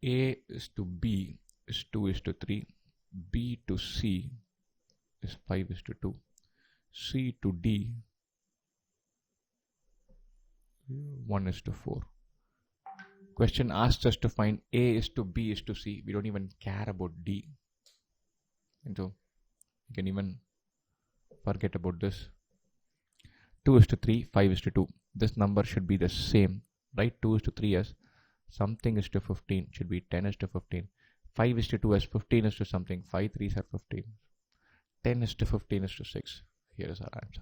A is to B is 2 is to 3. B to C is 5 is to 2. C to D 1 is to 4. Question asks us to find A is to B is to C. We don't even care about D. And so you can even forget about this. 2 is to 3, 5 is to 2. This number should be the same. Write 2 is to 3 as something is to 15. Should be 10 is to 15. 5 is to 2 as 15 is to something. 5 3s are 15. 10 is to 15 is to 6. Here is our answer.